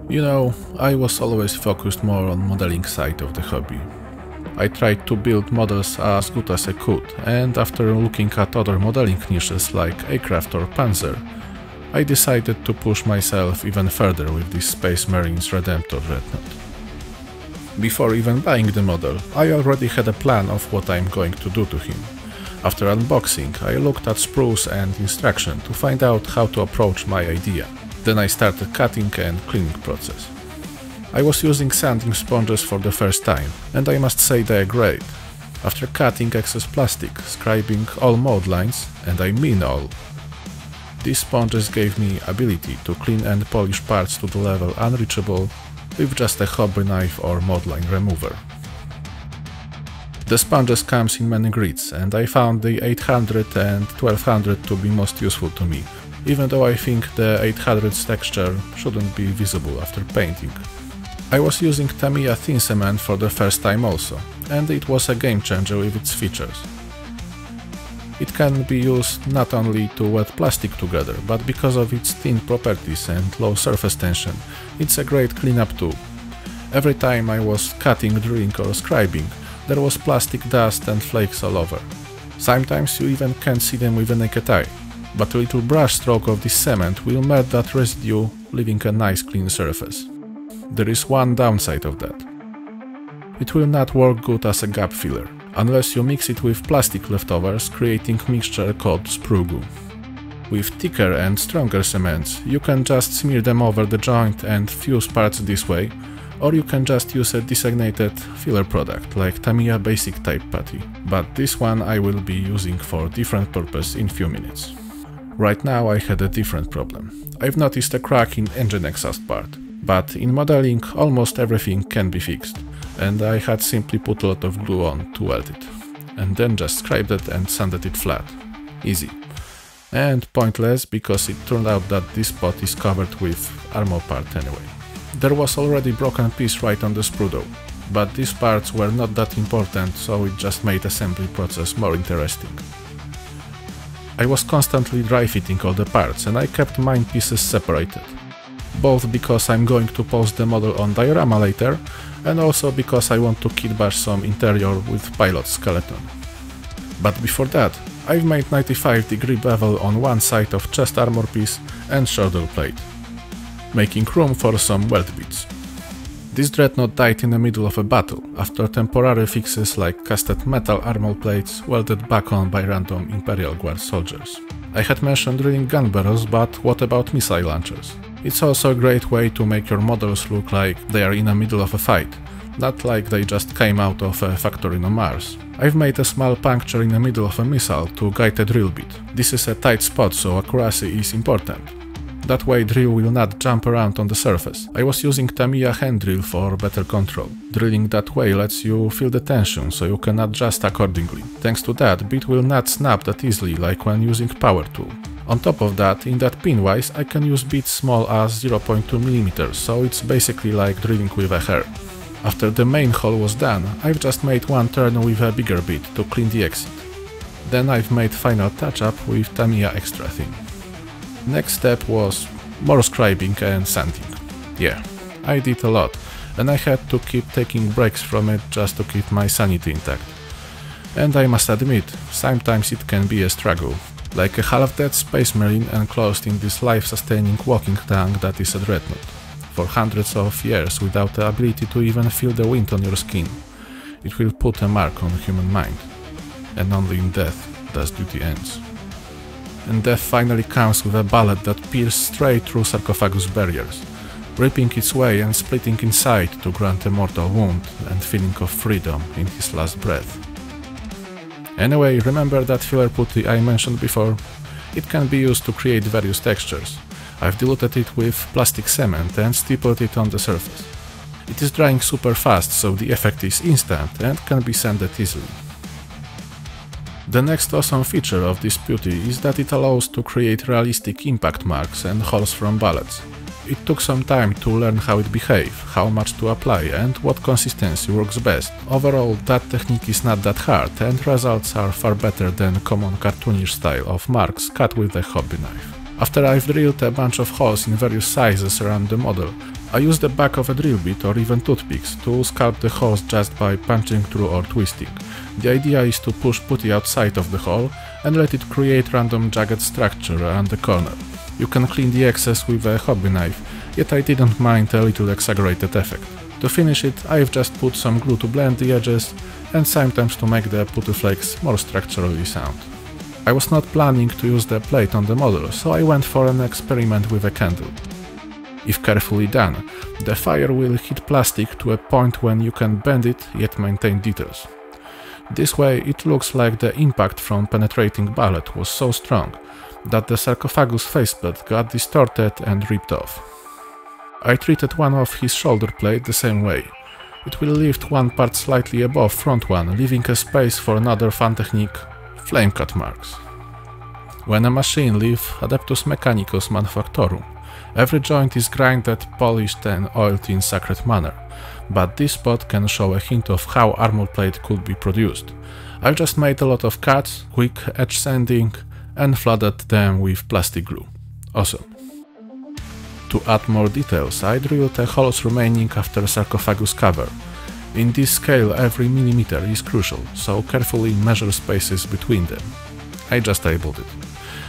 You know, I was always focused more on modeling side of the hobby. I tried to build models as good as I could, and after looking at other modeling niches like aircraft or panzer, I decided to push myself even further with this Space Marines Redemptor Dreadnought. Before even buying the model, I already had a plan of what I'm going to do to him. After unboxing, I looked at sprues and instruction to find out how to approach my idea. Then I started cutting and cleaning process. I was using sanding sponges for the first time, and I must say they are great. After cutting excess plastic, scribing all mold lines, and I mean all, these sponges gave me ability to clean and polish parts to the level unreachable with just a hobby knife or mold line remover. The sponges comes in many grids, and I found the 800 and 1200 to be most useful to me, even though I think the 800's texture shouldn't be visible after painting. I was using Tamiya thin cement for the first time also, and it was a game changer with its features. It can be used not only to wet plastic together, but because of its thin properties and low surface tension, it's a great cleanup tool. Every time I was cutting, drilling or scribing, there was plastic dust and flakes all over. Sometimes you even can't see them with a naked eye, but a little brush stroke of this cement will melt that residue, leaving a nice clean surface. There is one downside of that. It will not work good as a gap filler, unless you mix it with plastic leftovers, creating mixture called sprue goo. With thicker and stronger cements, you can just smear them over the joint and fuse parts this way, or you can just use a designated filler product like Tamiya basic type putty, but this one I will be using for different purpose in few minutes. Right now I had a different problem. I've noticed a crack in engine exhaust part, but in modeling almost everything can be fixed, and I had simply put a lot of glue on to weld it, and then just scribed it and sanded it flat. Easy. And pointless, because it turned out that this spot is covered with armor part anyway. There was already broken piece right on the sprue though, but these parts were not that important, so it just made assembly process more interesting. I was constantly dry fitting all the parts, and I kept mine pieces separated. Both because I'm going to post the model on diorama later, and also because I want to kit bash some interior with pilot skeleton. But before that, I've made 95-degree bevel on one side of chest armor piece and shoulder plate, making room for some weld bits. This dreadnought died in the middle of a battle, after temporary fixes like casted metal armor plates welded back on by random Imperial Guard soldiers. I had mentioned drilling gun barrels, but what about missile launchers? It's also a great way to make your models look like they are in the middle of a fight, not like they just came out of a factory on Mars. I've made a small puncture in the middle of a missile to guide a drill bit. This is a tight spot, so accuracy is important. That way drill will not jump around on the surface. I was using Tamiya hand drill for better control. Drilling that way lets you feel the tension, so you can adjust accordingly. Thanks to that, bit will not snap that easily like when using power tool. On top of that, in that pin-wise, I can use bits small as 0.2 mm, so it's basically like drilling with a hair. After the main hole was done, I've just made one turn with a bigger bit to clean the exit. Then I've made final touch-up with Tamiya extra thin. Next step was more scribing and sanding. Yeah, I did a lot, and I had to keep taking breaks from it just to keep my sanity intact. And I must admit, sometimes it can be a struggle, like a half-dead space marine enclosed in this life-sustaining walking tank that is a dreadnought, for hundreds of years without the ability to even feel the wind on your skin. It will put a mark on the human mind, and only in death does duty ends. And death finally comes with a bullet that pierces straight through Sarcophagus barriers, ripping its way and splitting inside to grant a mortal wound and feeling of freedom in his last breath. Anyway, remember that filler putty I mentioned before? It can be used to create various textures. I've diluted it with plastic cement and stippled it on the surface. It is drying super fast, so the effect is instant and can be sanded easily. The next awesome feature of this putty is that it allows to create realistic impact marks and holes from bullets. It took some time to learn how it behaves, how much to apply and what consistency works best. Overall, that technique is not that hard and results are far better than common cartoonish style of marks cut with a hobby knife. After I've drilled a bunch of holes in various sizes around the model, I use the back of a drill bit or even toothpicks to sculpt the holes just by punching through or twisting. The idea is to push putty outside of the hole and let it create random jagged structure around the corner. You can clean the excess with a hobby knife, yet I didn't mind a little exaggerated effect. To finish it, I've just put some glue to blend the edges and sometimes to make the putty flakes more structurally sound. I was not planning to use the plate on the model, so I went for an experiment with a candle. If carefully done, the fire will hit plastic to a point when you can bend it yet maintain details. This way it looks like the impact from penetrating bullet was so strong that the Sarcophagus faceplate got distorted and ripped off. I treated one of his shoulder plate the same way. It will lift one part slightly above front one, leaving a space for another fun technique, flame cut marks. When a machine leaves Adeptus Mechanicus Manufactorum, every joint is grinded, polished and oiled in sacred manner, but this spot can show a hint of how armor plate could be produced. I've just made a lot of cuts, quick edge sanding and flooded them with plastic glue. Awesome. To add more details, I drilled the holes remaining after Sarcophagus cover. In this scale every millimeter is crucial, so carefully measure spaces between them. I just eyeballed it.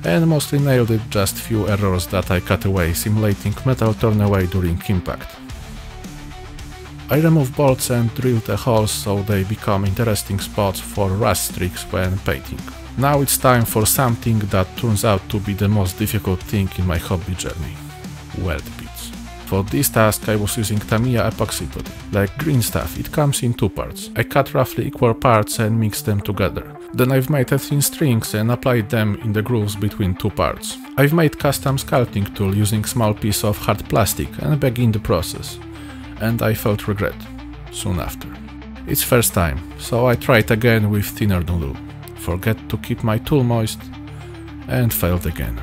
And mostly nailed it, just few errors that I cut away, simulating metal torn away during impact. I remove bolts and drill the holes so they become interesting spots for rust streaks when painting. Now it's time for something that turns out to be the most difficult thing in my hobby journey. Weld bits. For this task I was using Tamiya epoxy putty. Like green stuff, it comes in two parts. I cut roughly equal parts and mixed them together. Then I've made thin strings and applied them in the grooves between two parts. I've made custom sculpting tool using small piece of hard plastic and began the process. And I felt regret soon after. It's first time, so I tried again with thinner noodle. Forget to keep my tool moist and failed again.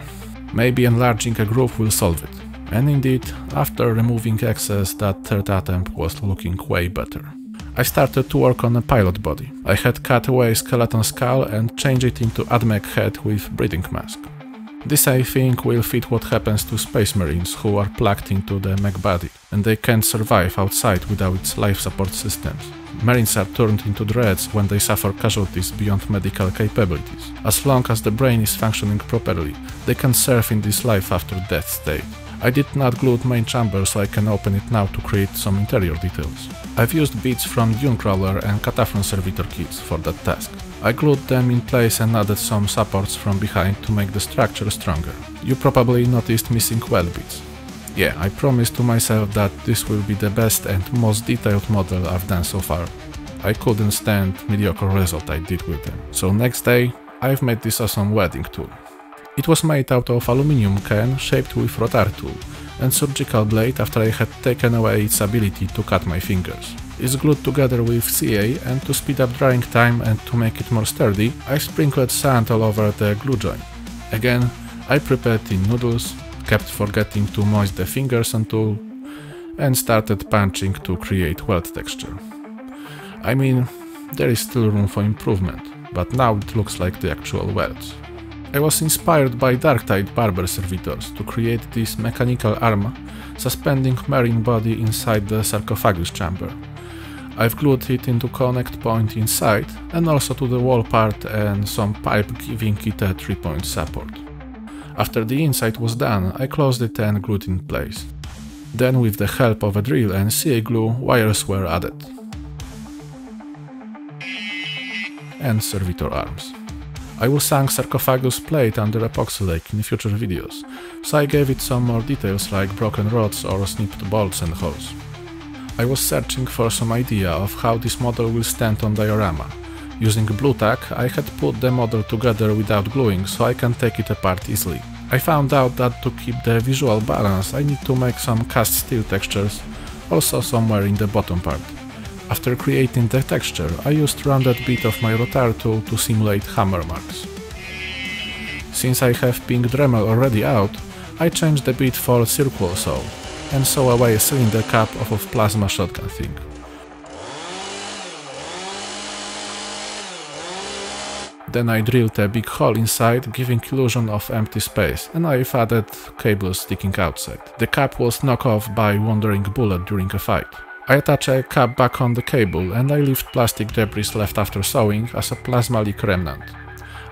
Maybe enlarging a groove will solve it. And indeed, after removing excess, that third attempt was looking way better. I started to work on a pilot body. I had cut away skeleton skull and changed it into AdMech head with breathing mask. This I think will fit what happens to space marines who are plugged into the mech body, and they can't survive outside without its life support systems. Marines are turned into dreads when they suffer casualties beyond medical capabilities. As long as the brain is functioning properly, they can serve in this life after death state. I did not glue main chamber, so I can open it now to create some interior details. I've used bits from Dune Crawler and Cataphrone Servitor kits for that task. I glued them in place and added some supports from behind to make the structure stronger. You probably noticed missing weld bits. Yeah, I promised to myself that this will be the best and most detailed model I've done so far. I couldn't stand mediocre result I did with them. So next day, I've made this awesome welding tool. It was made out of aluminum can shaped with rotar tool and surgical blade after I had taken away its ability to cut my fingers. It's glued together with CA, and to speed up drying time and to make it more sturdy, I sprinkled sand all over the glue joint. Again, I prepared in noodles, kept forgetting to moist the fingers on tool, and started punching to create weld texture. I mean, there is still room for improvement, but now it looks like the actual welds. I was inspired by Dark-Tide barber servitors to create this mechanical arm suspending marine body inside the sarcophagus chamber. I've glued it into connect point inside and also to the wall part and some pipe, giving it a 3-point support. After the inside was done, I closed it and glued in place. Then with the help of a drill and CA glue, wires were added. And servitor arms. I will sink Sarcophagus plate under epoxy lake in future videos, so I gave it some more details like broken rods or snipped bolts and holes. I was searching for some idea of how this model will stand on diorama. Using blue tack, I had put the model together without gluing, so I can take it apart easily. I found out that to keep the visual balance, I need to make some cast steel textures, also somewhere in the bottom part. After creating the texture, I used rounded bit of my rotar tool to simulate hammer marks. Since I have pink Dremel already out, I changed the bit for circular saw, and saw away a cylinder cap of plasma shotgun thing. Then I drilled a big hole inside, giving illusion of empty space, and I've added cables sticking outside. The cap was knocked off by wandering bullet during a fight. I attach a cap back on the cable and I leave plastic debris left after sewing as a plasma leak remnant.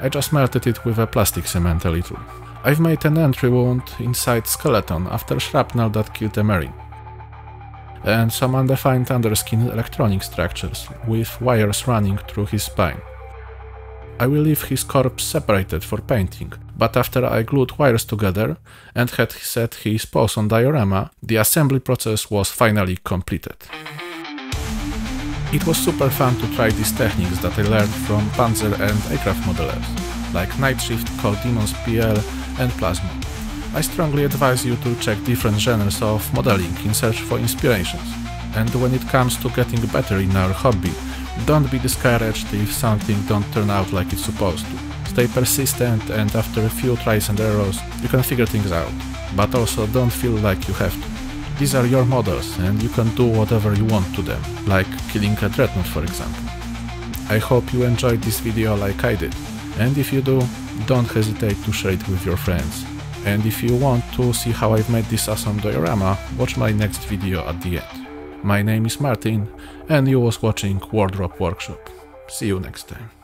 I just melted it with a plastic cement a little. I've made an entry wound inside skeleton after shrapnel that killed a marine. And some undefined underskin electronic structures with wires running through his spine. I will leave his corpse separated for painting, but after I glued wires together and had set his pose on diorama, the assembly process was finally completed. It was super fun to try these techniques that I learned from Panzer and aircraft modelers, like Night Shift, Cold Demons PL and Plasma. I strongly advise you to check different genres of modeling in search for inspirations, and when it comes to getting better in our hobby, don't be discouraged if something don't turn out like it's supposed to. Stay persistent, and after a few tries and errors, you can figure things out. But also don't feel like you have to. These are your models, and you can do whatever you want to them, like killing a dreadnought for example. I hope you enjoyed this video like I did, and if you do, don't hesitate to share it with your friends. And if you want to see how I've made this awesome diorama, watch my next video at the end. My name is Martin, and you was watching Wardrobe Workshop. See you next time.